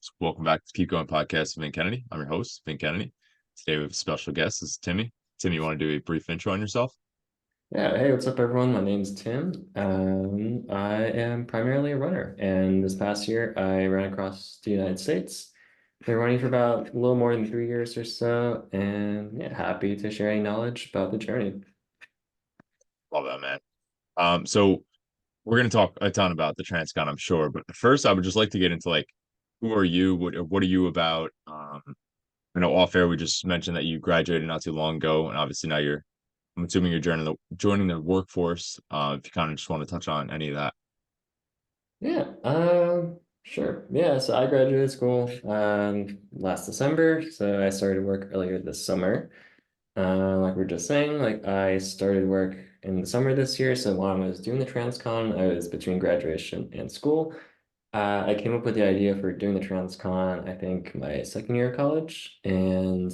So welcome back to Keep Going Podcast with Vin Kennedy. I'm your host, Vin Kennedy. Today we have a special guest. This is Timmy. Timmy, you want to do a brief intro on yourself? Yeah, hey, what's up, everyone? My name's Tim. I am primarily a runner, and this past year I ran across the United States. Been running for about a little more than 3 years or so, and yeah, happy to share any knowledge about the journey. Love that, man. So we're going to talk a ton about the Transcon, I'm sure. But first, I would just like to get into like, who are you? What are you about? I know off air we just mentioned that you graduated not too long ago, and obviously now I'm assuming you're joining the workforce. If you kind of just want to touch on any of that. Yeah, sure. Yeah, so I graduated school last December, so I started work earlier this summer. Like we are just saying, like I started work in the summer this year, so while I was doing the transcon, I was between graduation and school. I came up with the idea for doing the transcon, I think my second year of college, and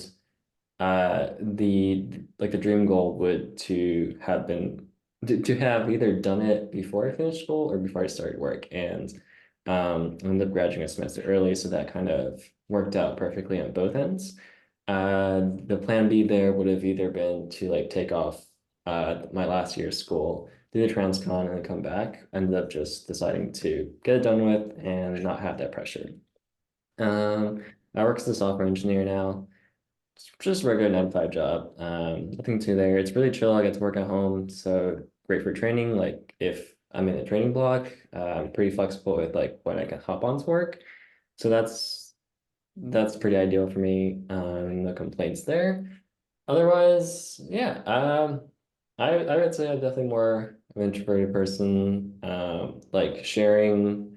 the dream goal would to have been to have either done it before I finished school or before I started work, and I ended up graduating a semester early, so that kind of worked out perfectly on both ends. The plan B there would have either been to like take off my last year of school, do the transcon, and then come back. Ended up just deciding to get it done with and not have that pressure. Um, I work as a software engineer now. It's just a regular 9 to 5 job. Nothing too there. It's really chill. I get to work at home, so great for training. Like if I'm in a training block, I'm pretty flexible with like when I can hop on to work. So that's pretty ideal for me. No complaints there. Otherwise, yeah. I would say I'm definitely more of an introverted person. Like sharing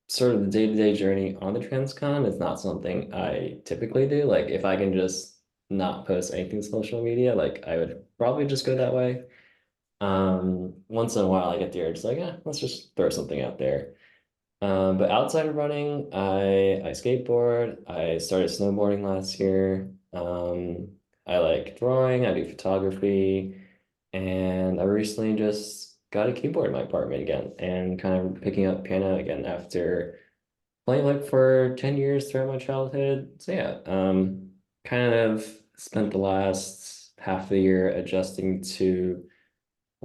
sort of the day-to-day journey on the transcon is not something I typically do. Like if I can just not post anything to social media, like I would probably just go that way. Once in a while I get the urge like, yeah, let's just throw something out there. But outside of running, I skateboard. I started snowboarding last year. I like drawing. I do photography, and I recently just got a keyboard in my apartment again, and kind of picking up piano again after playing like for 10 years throughout my childhood. So yeah, kind of spent the last half of the year adjusting to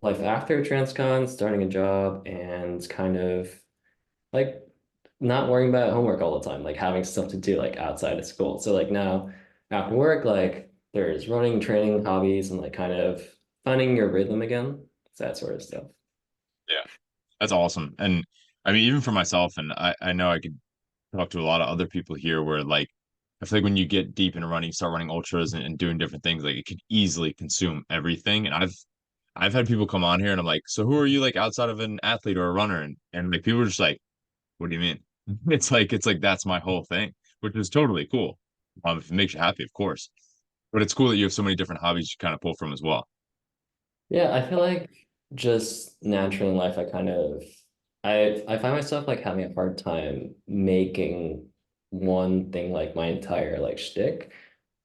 life after transcon, starting a job, and kind of like not worrying about homework all the time, like having stuff to do like outside of school. So like now after work, like there's running, training, hobbies, and like kind of finding your rhythm again. It's that sort of stuff. Yeah, that's awesome. And I mean, even for myself, and I know I could talk to a lot of other people here where like I feel like when you get deep into running, start running ultras and doing different things, like it could easily consume everything. And I've had people come on here and I'm like, so who are you like outside of an athlete or a runner? And like people are just like, what do you mean? It's like that's my whole thing, which is totally cool. If it makes you happy, of course. But it's cool that you have so many different hobbies you kind of pull from as well. Yeah, I feel like just naturally in life, I find myself like having a hard time making one thing like my entire like shtick.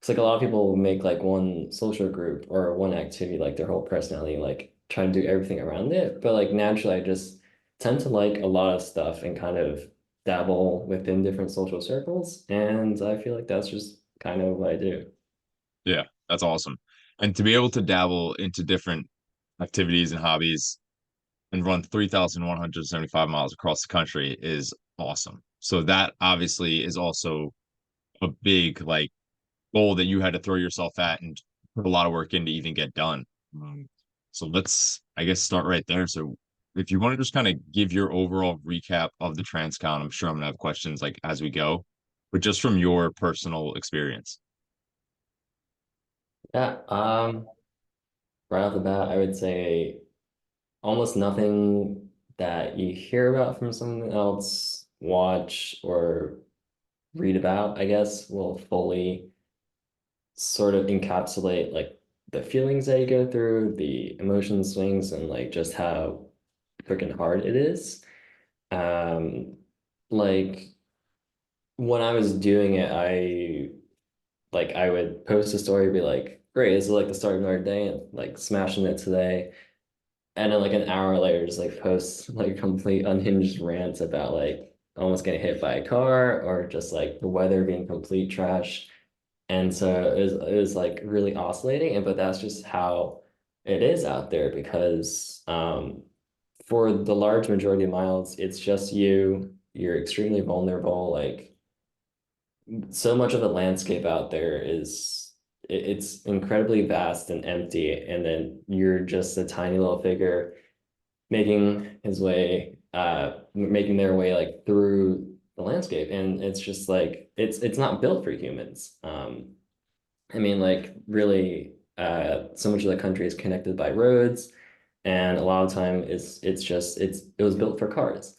It's like a lot of people will make like one social group or one activity like their whole personality, like try to do everything around it. But like naturally, I just tend to like a lot of stuff and kind of dabble within different social circles. And I feel like that's just kind of what I do. Yeah, that's awesome. And to be able to dabble into different activities and hobbies and run 3,175 miles across the country is awesome. So that obviously is also a big like goal that you had to throw yourself at and put a lot of work in to even get done. Um, so let's, I guess, start right there. So if you want to just kind of give your overall recap of the Transcon, I'm sure I'm gonna have questions like as we go, but just from your personal experience. Yeah, right off the bat, I would say almost nothing that you hear about from someone else, watch, or read about, I guess, will fully sort of encapsulate like the feelings that you go through, the emotion swings, and like just how freaking hard it is. Um, like when I was doing it, I would post a story, be like, great, this is like the start of another day, and like smashing it today. And then like an hour later, just like post like complete unhinged rants about like almost getting hit by a car or just like the weather being complete trash. And so it was like really oscillating, and but that's just how it is out there because for the large majority of miles, it's just you. You're extremely vulnerable. Like so much of the landscape out there is it's incredibly vast and empty, and then you're just a tiny little figure making their way like through the landscape, and it's just like it's not built for humans. I mean, like really, so much of the country is connected by roads, and a lot of time it's just it was built for cars.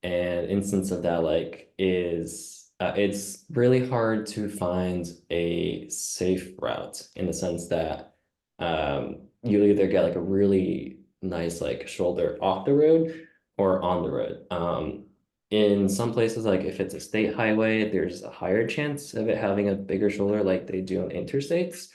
An instance of that like is it's really hard to find a safe route in the sense that you either get like a really nice like shoulder off the road or on the road. In some places, like if it's a state highway, there's a higher chance of it having a bigger shoulder like they do on interstates.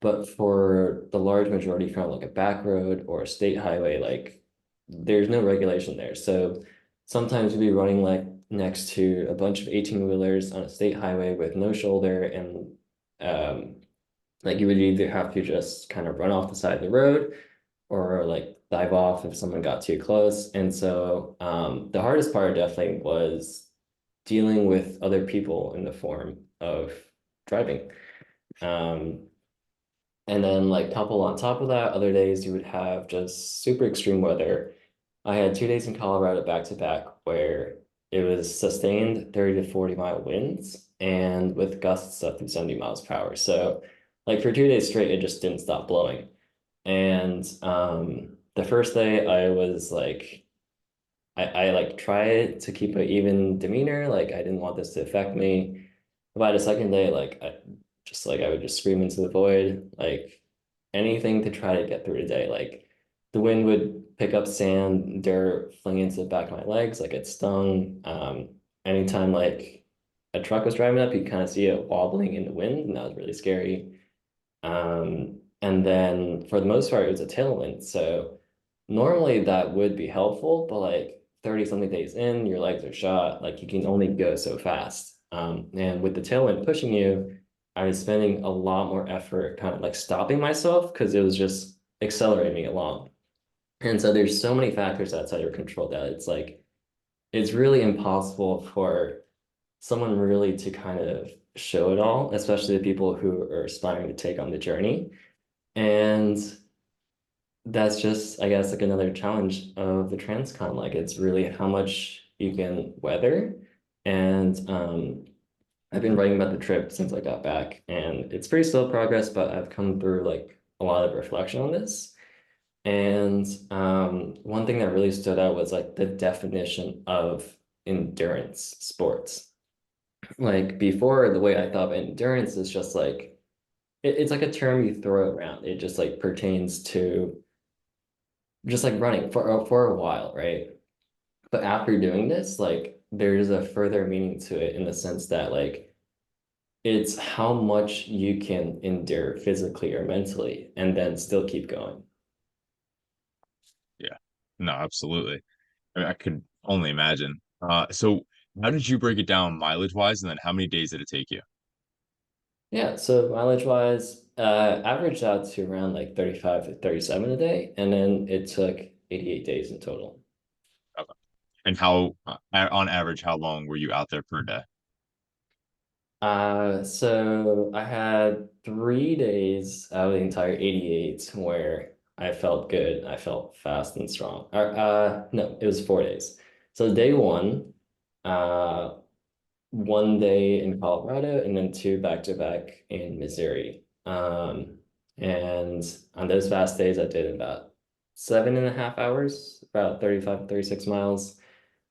But for the large majority from like a back road or a state highway, like there's no regulation there. So sometimes you'll be running like next to a bunch of 18-wheelers on a state highway with no shoulder, and like you would either have to just kind of run off the side of the road or like dive off if someone got too close. And so the hardest part definitely was dealing with other people in the form of driving. Um, and then like couple on top of that, other days you would have just super extreme weather. I had 2 days in Colorado back to back where it was sustained 30 to 40-mile winds and with gusts up to 70 miles per hour. So like for 2 days straight, it just didn't stop blowing. And the first day I was like I like tried to keep an even demeanor, like I didn't want this to affect me. By the second day, I would just scream into the void, like anything to try to get through the day. Like the wind would pick up sand, dirt, fling into the back of my legs, like it stung. Anytime like a truck was driving up, you kind of see it wobbling in the wind, and that was really scary. And then for the most part, it was a tailwind. So normally that would be helpful, but like 30 something days in, your legs are shot, like you can only go so fast. And with the tailwind pushing you, I was spending a lot more effort kind of like stopping myself because it was just accelerating me along. And so there's so many factors outside your control that it's like it's really impossible for someone really to kind of show it all, especially the people who are aspiring to take on the journey. And that's just, I guess, like another challenge of the transcon. Like it's really how much you can weather. And I've been writing about the trip since I got back, and it's pretty slow progress, but I've come through like a lot of reflection on this. And one thing that really stood out was like the definition of endurance sports. Like before, the way I thought of endurance is just like it's like a term you throw around. It just like pertains to just like running for a while, right? But after doing this, like there's a further meaning to it in the sense that like it's how much you can endure physically or mentally and then still keep going. Yeah. No, absolutely. I mean, I could only imagine. So how did you break it down mileage wise, and then how many days did it take you? Yeah, so mileage wise, averaged out to around like 35 to 37 a day, and then it took 88 days in total. Okay. And how, on average, how long were you out there per day? So I had 3 days out of the entire 88 where I felt good. I felt fast and strong. No, it was 4 days. So day one, uh, one day in Colorado and then two back to back in Missouri. And on those fast days, I did about 7.5 hours, about 35, 36 miles.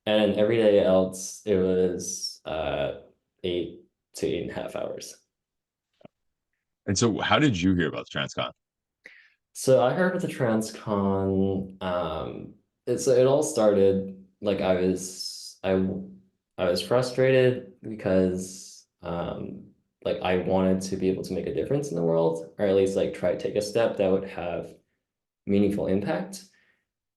And every day else, it was 8 to 8.5 hours. And so how did you hear about the Transcon? So I heard with the Transcon, it all started like I was frustrated because like I wanted to be able to make a difference in the world, or at least like try to take a step that would have meaningful impact.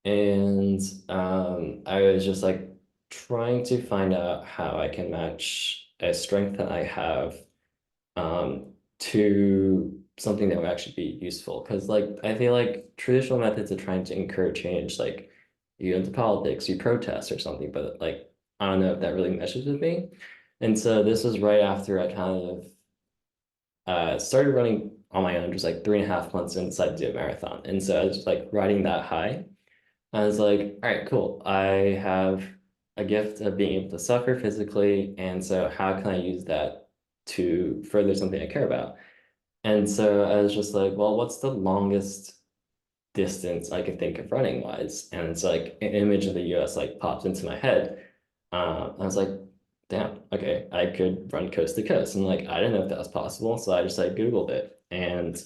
And I was just like trying to find out how I can match a strength that I have to something that would actually be useful. Because like I feel like traditional methods of trying to encourage change, like you go into politics, you protest or something, but like I don't know if that really meshes with me. And so this was right after I kind of started running on my own, just like 3.5 months inside to do a marathon. And so I was just like riding that high. I was like, all right, cool. I have a gift of being able to suffer physically. And so how can I use that to further something I care about? And so I was just like, well, what's the longest distance I can think of running wise? And it's like an image of the US like popped into my head. I was like, damn, okay, I could run coast to coast. And like, I didn't know if that was possible. So I just like Googled it. And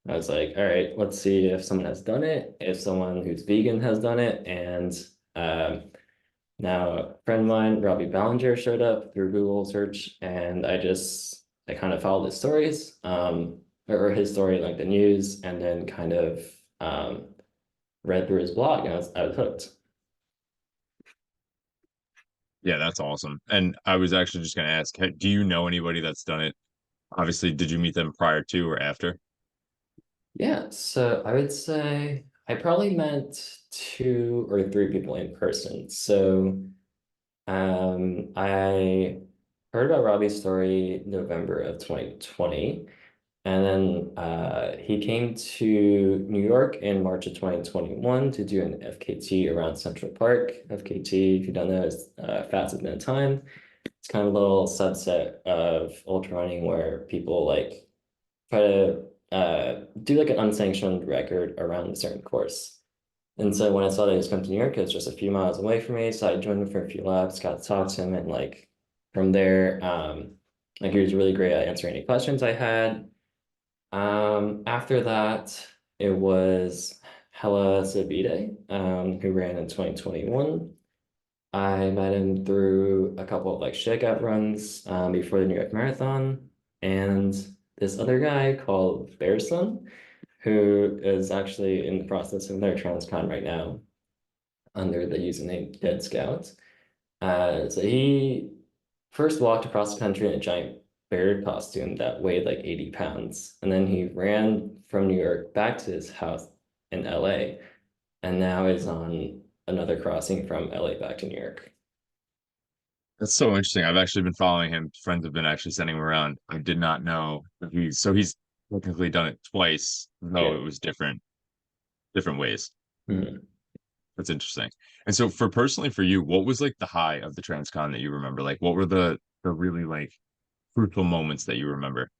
I was like, all right, let's see if someone has done it, if someone who's vegan has done it. And um, now a friend of mine, Robbie Ballinger, showed up through Google search. And I kind of followed his stories, or his story, like the news, and then kind of um, read through his blog. And I was hooked. Yeah, that's awesome. And I was actually just going to ask, do you know anybody that's done it? Obviously, did you meet them prior to or after? Yeah, so I would say I probably met 2 or 3 people in person. So I heard about Robbie's story November of 2020, and then he came to New York in March of 2021 to do an FKT around Central Park. FKT, if you don't know, is fastest minute time. It's kind of a little subset of ultra running where people like try to do like an unsanctioned record around a certain course. And so when I saw that he was coming to New York, it was just a few miles away from me. So I joined him for a few laps, got to talk to him, and like from there, like he was really great at answering any questions I had. After that, it was Hella Sabide, who ran in 2021. I met him through a couple of like shakeout runs before the New York Marathon, and this other guy called Bearson, who is actually in the process of their transcon right now under the username Dead Scout. So he first walked across the country in a giant bear costume that weighed like 80 pounds, and then he ran from New York back to his house in LA, and now is on another crossing from LA back to New York. That's so interesting. I've actually been following him. Friends have been actually sending him around. I did not know that he's technically done it twice, though Yeah. it was different ways. Mhm. That's interesting. And so for personally for you, what was like the high of the transcon that you remember? Like what were the really like fruitful moments that you remember?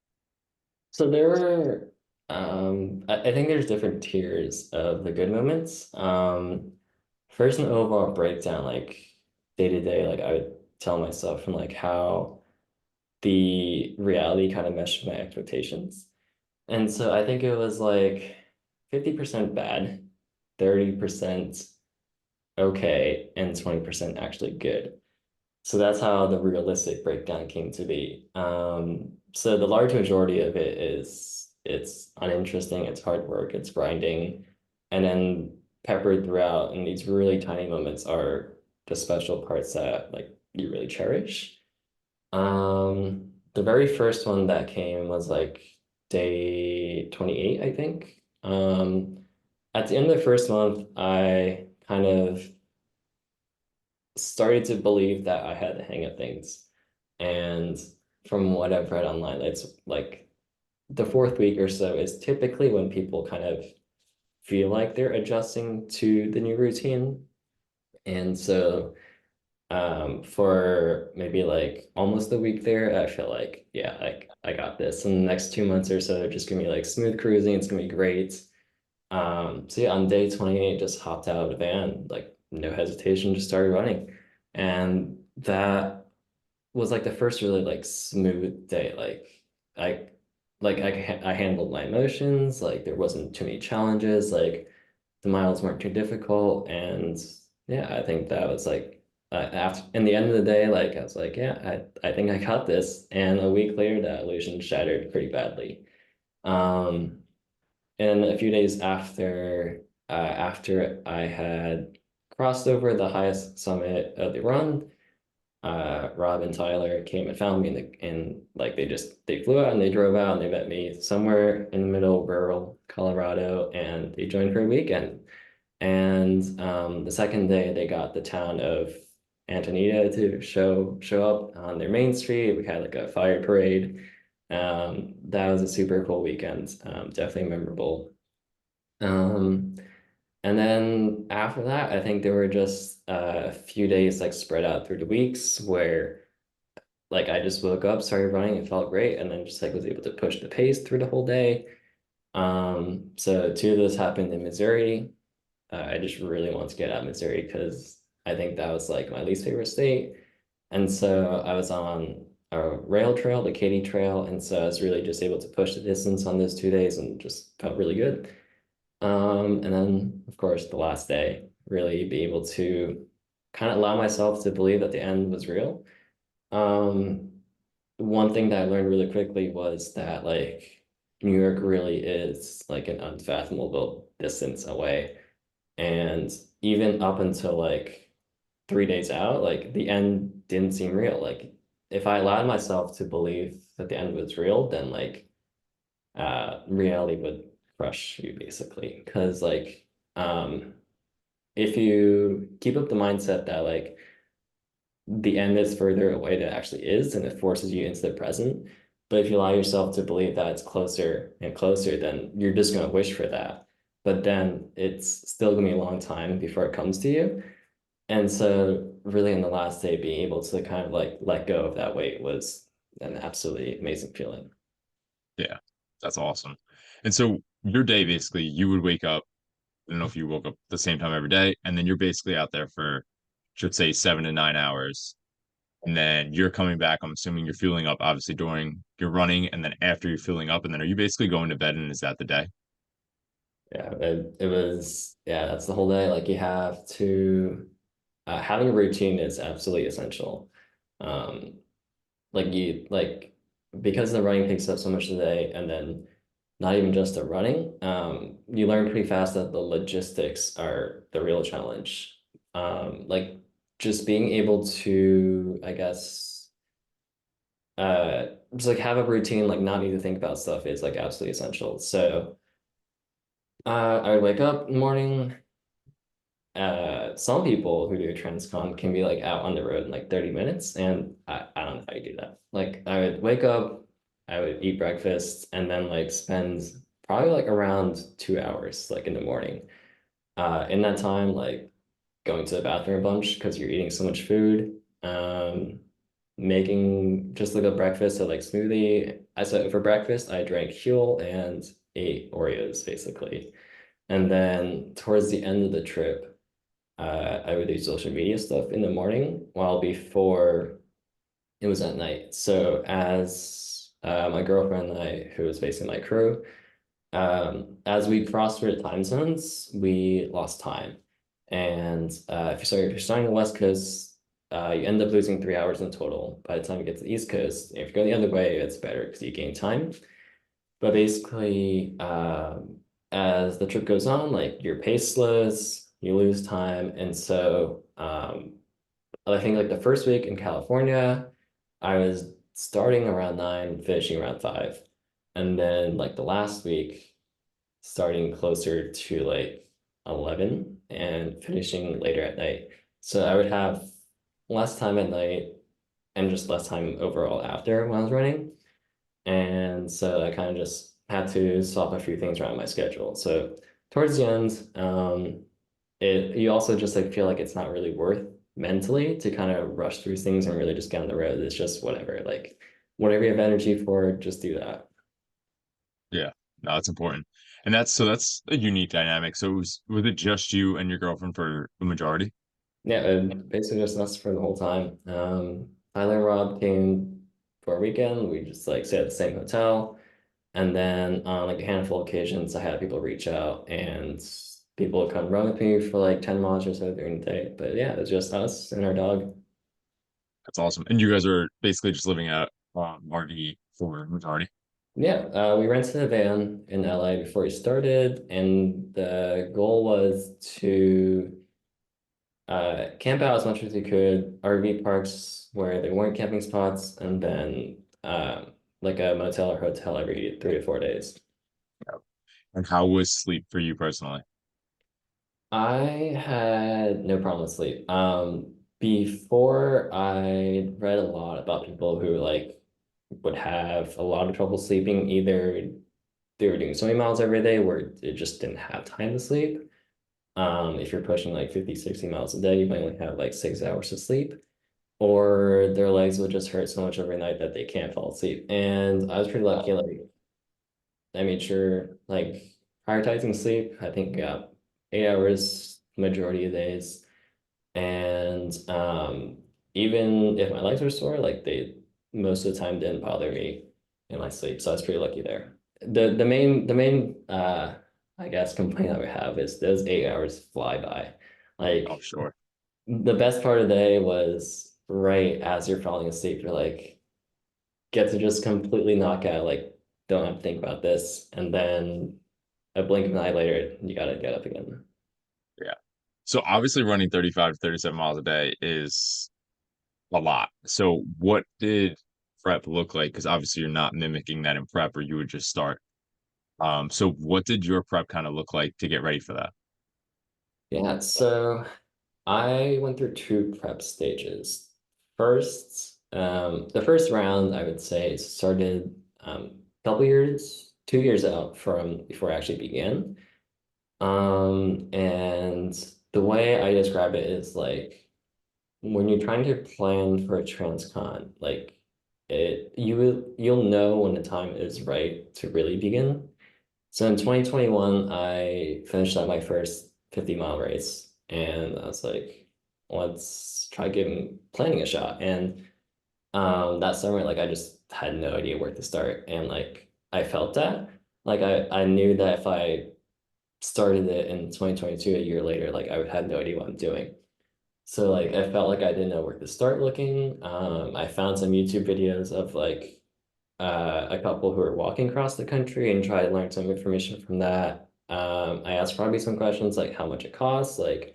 So there were, I think there's different tiers of the good moments. First, an overall breakdown, like day to day, like I would tell myself and like how the reality kind of meshed with my expectations. And so I think it was like 50% bad, 30% okay, and 20% actually good. So that's how the realistic breakdown came to be. So the large majority of it is it's uninteresting, it's hard work, it's grinding, and then peppered throughout in these really tiny moments are the special parts that like you really cherish. The very first one that came was like day 28, I think. At the end of the first month, I kind of started to believe that I had the hang of things. And from what I've read online, it's like the fourth week or so is typically when people kind of feel like they're adjusting to the new routine. And so for maybe like almost a week there, I feel like, yeah, like I got this. And the next 2 months or so, they're just gonna be like smooth cruising, it's gonna be great. So yeah, on day 28, just hopped out of the van, like no hesitation, just started running. And that was like the first really like smooth day. I I handled my emotions, like there wasn't too many challenges, like the miles weren't too difficult. And yeah, I think that was like after in the end of the day, like I was like, yeah, I think I got this. And a week later, that illusion shattered pretty badly. Um, and a few days after I had crossed over the highest summit of the run. Rob and Tyler came and found me and like they flew out and they drove out and they met me somewhere in the middle of rural Colorado and they joined for a weekend. And the second day they got the town of Antonita to show up on their main street. We had like a fire parade. That was a super cool weekend. Definitely memorable. Um, and then after that, I think there were just a few days like spread out through the weeks where like I just woke up, started running, it felt great, and then just like was able to push the pace through the whole day. So two of those happened in Missouri. I just really want to get out of Missouri because I think that was like my least favorite state. And so I was on a rail trail, the Katy Trail, and so I was really just able to push the distance on those 2 days and just felt really good. And then, of course, the last day, really be able to kind of allow myself to believe that the end was real. Um, One thing that I learned really quickly was that like New York really is like an unfathomable distance away. And even up until like 3 days out, like the end didn't seem real. Like if I allowed myself to believe that the end was real, then like reality would crush you basically. Because like if you keep up the mindset that like the end is further away than it actually is, and it forces you into the present. But if you allow yourself to believe that it's closer and closer, then you're just gonna wish for that. But then it's still gonna be a long time before it comes to you. And so really in the last day, being able to kind of like let go of that weight was an absolutely amazing feeling. Yeah, that's awesome. And so your day basically, you would wake up. I don't know if you woke up the same time every day, and then you're basically out there for, should say, 7 to 9 hours, and then you're coming back. I'm assuming you're fueling up, obviously during your running, and then after you're fueling up, and then are you basically going to bed? And is that the day? Yeah, it was, yeah, that's the whole day. Like you have to, having a routine is absolutely essential. Um, like because the running takes up so much of the day and then not even just the running, you learn pretty fast that the logistics are the real challenge. Like just being able to, I guess, just like have a routine, like not need to think about stuff is like absolutely essential. So I would wake up in the morning. Some people who do transcon can be like out on the road in like 30 minutes, and I don't know how you do that. Like I would wake up, I would eat breakfast, and then like spend probably like around 2 hours like in the morning. In that time, like going to the bathroom a bunch because you're eating so much food. Making just like a breakfast, so like smoothie. I said for breakfast, I drank Huel and ate Oreos basically. And then towards the end of the trip, I would do social media stuff in the morning, while before it was at night. So as my girlfriend and I, who was basically my crew, as we crossed through the time zones, we lost time. And if you're starting on the West Coast, you end up losing 3 hours in total. By the time you get to the East Coast, if you go the other way, it's better because you gain time. But basically, as the trip goes on, like your pace slows, you lose time. And so I think like the first week in California, I was starting around 9, finishing around 5. And then like the last week, starting closer to like 11 and finishing later at night. So I would have less time at night and just less time overall after when I was running. And so I kind of just had to swap a few things around my schedule. So towards the end, you also just like feel like it's not really worth mentally to kind of rush through things and really just get on the road. It's just whatever, like whatever you have energy for, just do that. Yeah, no, it's important. And that's a unique dynamic. So was it just you and your girlfriend for the majority? Yeah, and basically just us for the whole time. Tyler and Rob came for a weekend. We just like stayed at the same hotel. And then on like a handful of occasions, I had people reach out and people would come run with me for like 10 miles or so during the day. But yeah, it was just us and our dog. That's awesome. And you guys are basically just living at RV for majority. Yeah, we rented a van in LA before we started, and the goal was to camp out as much as you could, RV parks where there weren't camping spots, and then like a motel or hotel every 3 to 4 days. And how was sleep for you personally? I had no problem with sleep. Before I read a lot about people who like would have a lot of trouble sleeping. Either they were doing so many miles every day where it just didn't have time to sleep. If you're pushing like 50, 60 miles a day, you might only have like 6 hours of sleep. Or their legs would just hurt so much every night that they can't fall asleep. And I was pretty lucky, like I made sure like prioritizing sleep. I think I got 8 hours majority of days. And even if my legs were sore, like they most of the time didn't bother me in my sleep. So I was pretty lucky there. The main I guess complaint I would have is those 8 hours fly by. Oh, Like sure. the best part of the day was right as you're falling asleep, you're like get to just completely knock out, like don't have to think about this. And then a blink of an eye later, you gotta get up again. Yeah. So obviously running 35 to 37 miles a day is a lot. So what did prep look like? Because obviously you're not mimicking that in prep, or you would just start. So what did your prep kind of look like to get ready for that? Yeah, so I went through two prep stages. The first round, I would say, started a couple years, 2 years out from before I actually began. And the way I describe it is like when you're trying to plan for a transcon, like you'll know when the time is right to really begin. So in 2021, I finished up my first 50-mile race, and I was like, let's try giving planning a shot. And that summer, like I just had no idea where to start, and like I felt that, like I knew that if I started it in 2022, a year later, like I would have no idea what I'm doing. So like I felt like I didn't know where to start looking. I found some YouTube videos of like a couple who are walking across the country and try to learn some information from that. I asked probably some questions like how much it costs, like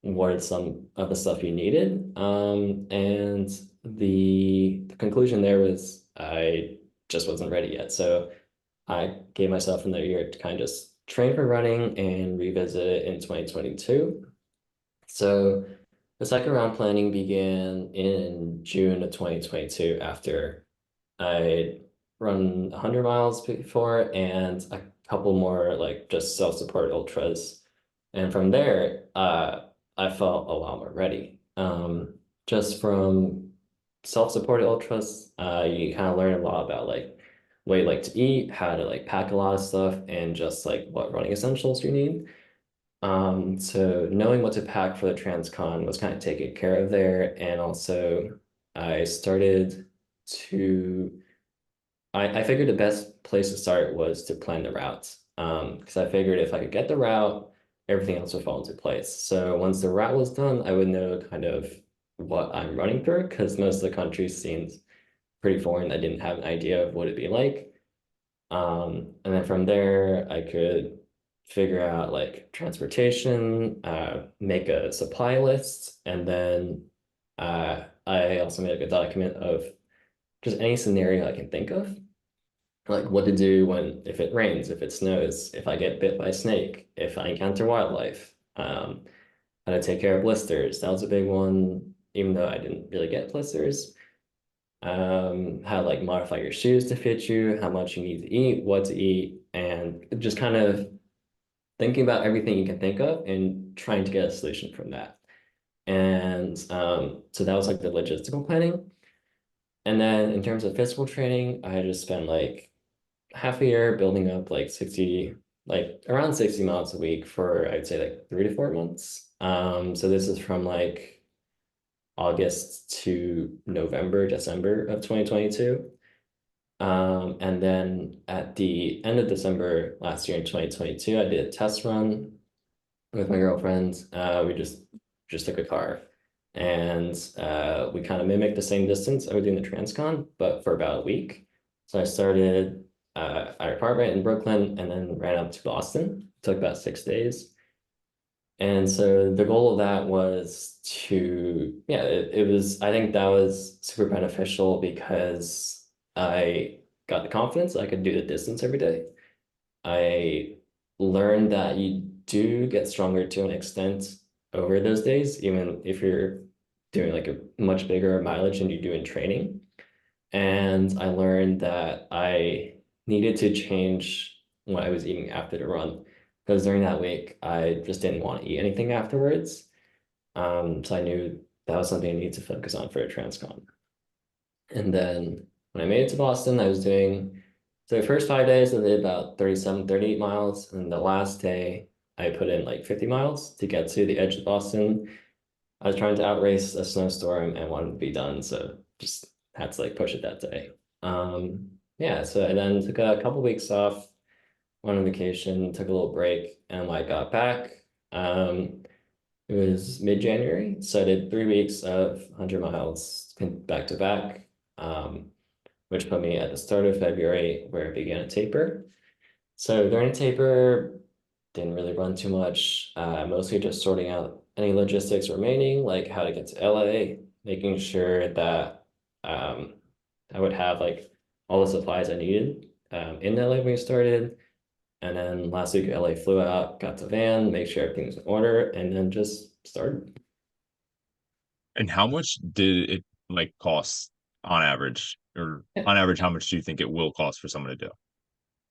what are some of the stuff you needed. And the conclusion there was I just wasn't ready yet. So I gave myself another year to kind of just train for running and revisit it in 2022. So the second round planning began in June of 2022 after I run 100 miles before and a couple more like just self-support ultras. And from there, I felt a lot more ready. Just from self-supported ultras, you kind of learn a lot about like what you like to eat, how to like pack a lot of stuff, and just like what running essentials you need. So knowing what to pack for the transcon was kind of taken care of there. And also I started to I figured the best place to start was to plan the routes. Because I figured if I could get the route, everything else would fall into place. So once the route was done, I would know kind of what I'm running through because most of the country seemed pretty foreign. I didn't have an idea of what it'd be like. And then from there, I could figure out like transportation, make a supply list, and then I also made a document of just any scenario I can think of, like what to do when if it rains, if it snows, if I get bit by a snake, if I encounter wildlife, how to take care of blisters. That was a big one, even though I didn't really get blisters. How to like modify your shoes to fit you, how much you need to eat, what to eat, and just kind of thinking about everything you can think of and trying to get a solution from that. And so that was like the logistical planning. And then in terms of physical training, I just spent like half a year building up like 60, like around 60 miles a week for I'd say like 3 to 4 months. So this is from like August to November, December of 2022. And then at the end of December last year in 2022, I did a test run with my girlfriend. We just took a car and we kind of mimicked the same distance I would do in the Transcon, but for about a week. So I started at our apartment in Brooklyn and then ran up to Boston. It took about 6 days. And so the goal of that was to, yeah, it was, I think that was super beneficial because I got the confidence I could do the distance every day. I learned that you do get stronger to an extent over those days, even if you're doing like a much bigger mileage than you do in training. And I learned that I needed to change what I was eating after the run. Because during that week, I just didn't want to eat anything afterwards. So I knew that was something I needed to focus on for a transcon. And then when I made it to Boston, I was doing, so the first 5 days I did about 37, 38 miles. And the last day I put in like 50 miles to get to the edge of Boston. I was trying to outrace a snowstorm and wanted to be done. So just had to like push it that day. Yeah, so I then took a couple weeks off, went on vacation, took a little break, and when I got back, um, it was mid-January, so I did 3 weeks of 100 miles back to back, which put me at the start of February where I began a taper. So during the taper, didn't really run too much, mostly just sorting out any logistics remaining, like how to get to LA, making sure that I would have like all the supplies I needed in LA when we started. And then last week, LA flew out, got to van, make sure everything was in order, and then just started. And how much did it like cost on average? Or Yeah. on average, how much do you think it will cost for someone to do?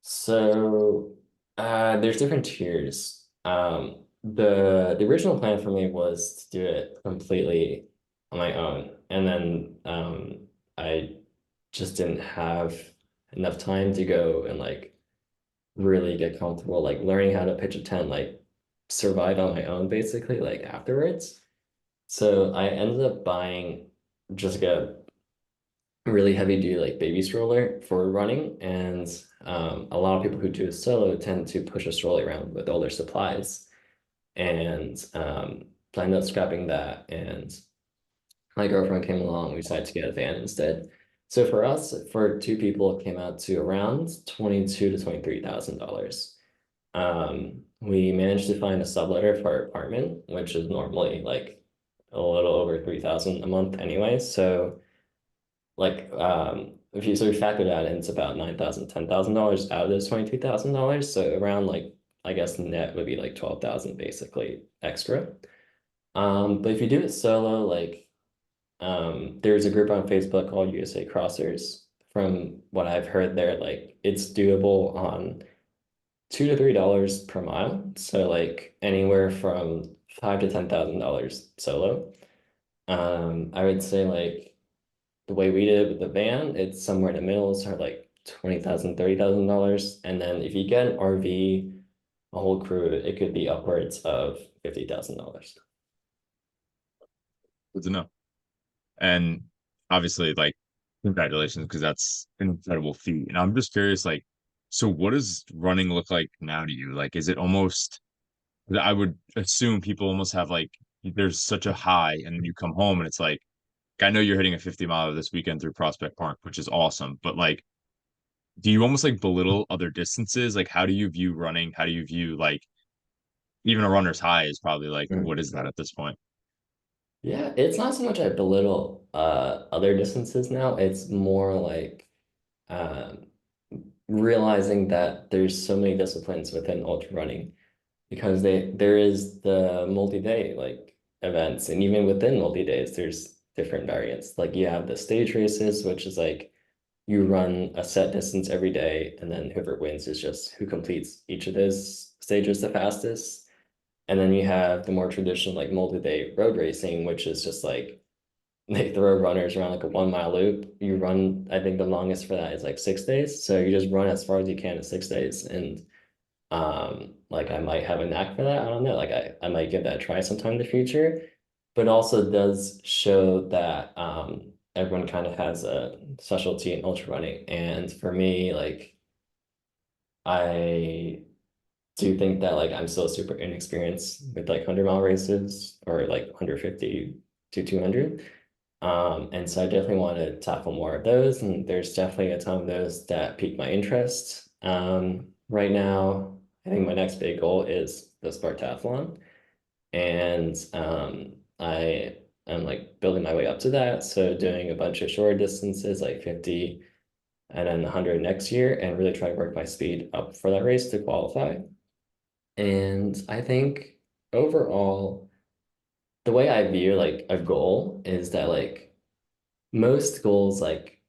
So there's different tiers. The original plan for me was to do it completely on my own, and then I just didn't have enough time to go and like really get comfortable, like learning how to pitch a tent, like survive on my own, basically, like afterwards. So I ended up buying just like a really heavy duty like baby stroller for running, and a lot of people who do a solo tend to push a stroller around with all their supplies, and so I ended up scrapping that, and my girlfriend came along. We decided to get a van instead. So for us, for two people, it came out to around 22 to $23,000. We managed to find a subletter for our apartment, which is normally like a little over 3,000 a month anyway. So like if you sort of factor that in, it's about 9,000, $10,000 out of those $22,000. So around like I guess net would be like 12,000 basically extra. But if you do it solo, like there's a group on Facebook called USA Crossers. From what I've heard there, like it's doable on $2 to $3 per mile. So like anywhere from five to $10,000 solo. I would say like the way we did it with the van, it's somewhere in the middle, so like 20,000, $30,000. And then if you get an RV, a whole crew, it could be upwards of $50,000. Good to know. And obviously, like, congratulations, because that's an incredible feat. And I'm just curious, like, so what does running look like now to you? Like, is it almost, I would assume people almost have like, there's such a high, and then you come home and it's like, I know you're hitting a 50 miler this weekend through Prospect Park, which is awesome. But like, do you almost like belittle other distances? Like, how do you view running? How do you view like even a runner's high is probably like, what is that at this point? Yeah, it's not so much I belittle other distances now. It's more like um realizing that there's so many disciplines within ultra running because there is the multi-day like events, and even within multi-days there's different variants. Like you have the stage races, which is like you run a set distance every day, and then whoever wins is just who completes each of those stages the fastest. And then you have the more traditional like multi-day road racing, which is just like they throw runners around like a 1 mile loop. You run, I think the longest for that is like 6 days. So you just run as far as you can in 6 days. And like I might have a knack for that. I don't know. Like I might give that a try sometime in the future. But also does show that everyone kind of has a specialty in ultra running. And for me, like I do think that like I'm still super inexperienced with like 100-mile races or like 150 to 200. And so I definitely want to tackle more of those. And there's definitely a ton of those that pique my interest. Right now, I think my next big goal is the Spartathlon. and I am like building my way up to that. So doing a bunch of shorter distances, like 50 and then 100 next year, and really try to work my speed up for that race to qualify. And I think overall, the way I view like a goal is that like most goals like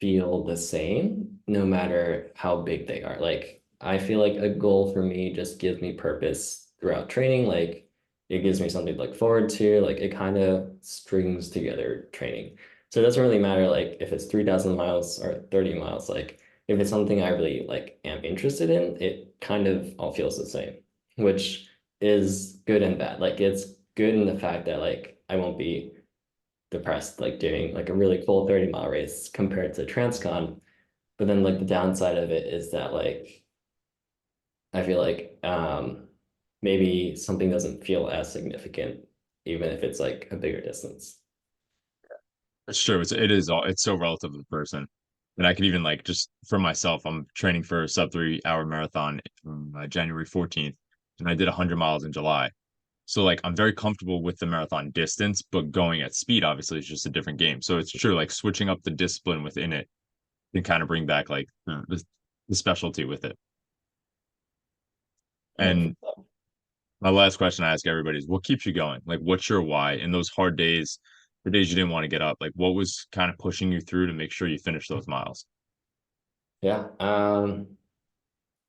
feel the same no matter how big they are. Like I feel like a goal for me just gives me purpose throughout training. Like it gives me something to look forward to. Like it kind of strings together training. So it doesn't really matter like if it's 3,000 miles or 30 miles. Like if it's something I really like am interested in, it kind of all feels the same, which is good and bad. Like it's good in the fact that like I won't be depressed like doing like a really cool 30-mile race compared to transcon. But then like the downside of it is that like I feel like maybe something doesn't feel as significant even if it's like a bigger distance. It's true. It's so relative to the person. And I could even like just for myself, I'm training for a sub 3 hour marathon from January 14th, and I did 100 miles in July. So like I'm very comfortable with the marathon distance, but going at speed obviously is just a different game. So it's true, like switching up the discipline within it can kind of bring back like the specialty with it. Yeah. And my last question I ask everybody is what keeps you going? Like what's your why in those hard days, the days you didn't want to get up? Like what was kind of pushing you through to make sure you finish those miles? Yeah.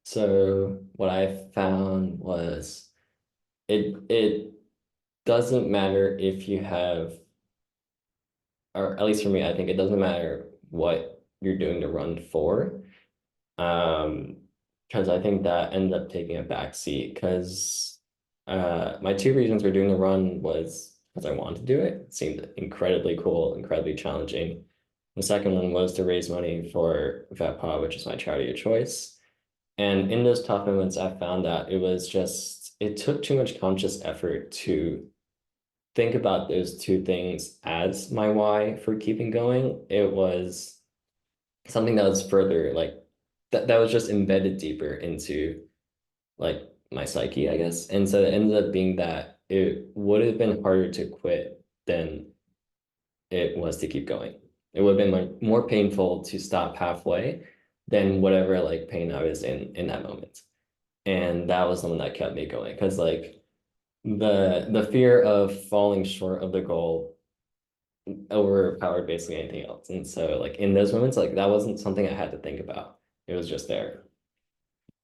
So what I found was it doesn't matter if you have, or at least for me, I think it doesn't matter what you're doing to run for. Um, because I think that ended up taking a back seat because my two reasons for doing the run was because I wanted to do it. It seemed incredibly cool, incredibly challenging. The second one was to raise money for VetPod, which is my charity of choice. And in those tough moments, I found that it was just, it took too much conscious effort to think about those two things as my why for keeping going. It was something that was further like that was just embedded deeper into like my psyche, I guess. And so it ended up being that it would have been harder to quit than it was to keep going. It would have been like more painful to stop halfway than whatever like pain I was in that moment. And that was the one that kept me going because like the fear of falling short of the goal overpowered basically anything else. And so like in those moments, like that wasn't something I had to think about. It was just there.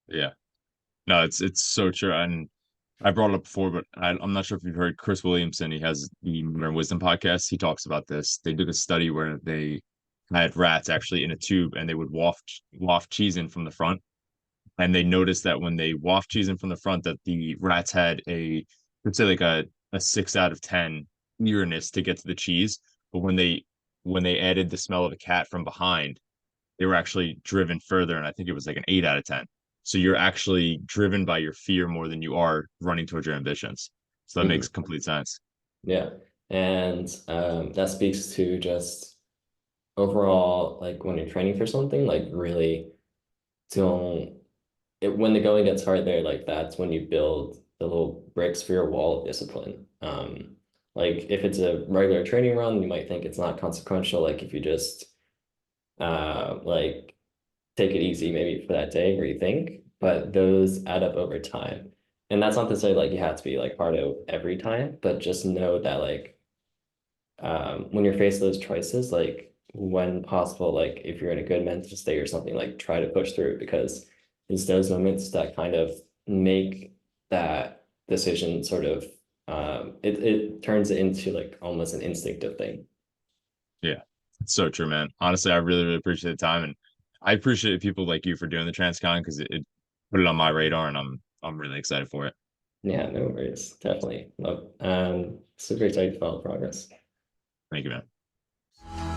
Yeah. No, it's so true. And I brought it up before, but I'm not sure if you've heard Chris Williamson. He has the Modern Wisdom podcast. He talks about this. They did a study where they had rats actually in a tube and they would waft cheese in from the front. And they noticed that when they waft cheese in from the front, that the rats had let's say like a 6 out of 10 eagerness to get to the cheese. But when they added the smell of a cat from behind, they were actually driven further, and I think it was like an 8 out of 10. So you're actually driven by your fear more than you are running towards your ambitions. So that makes Mhm. complete sense. Yeah. And that speaks to just overall, like when you're training for something, like really don't when the going gets hard there, like that's when you build the little bricks for your wall of discipline. Like if it's a regular training run, you might think it's not consequential. Like if you just like take it easy maybe for that day where you think, but those add up over time. And that's not to say like you have to be like part of every time, but just know that like when you're faced with those choices, like when possible, like if you're in a good mental state or something, like try to push through because it's those moments that kind of make that decision sort of it turns it into like almost an instinctive thing. Yeah, it's so true, man. Honestly, I really, really appreciate the time, and I appreciate people like you for doing the Transcon because it put it on my radar, and I'm really excited for it. Yeah, no worries. Definitely. Love. Super excited to follow progress. Thank you, man.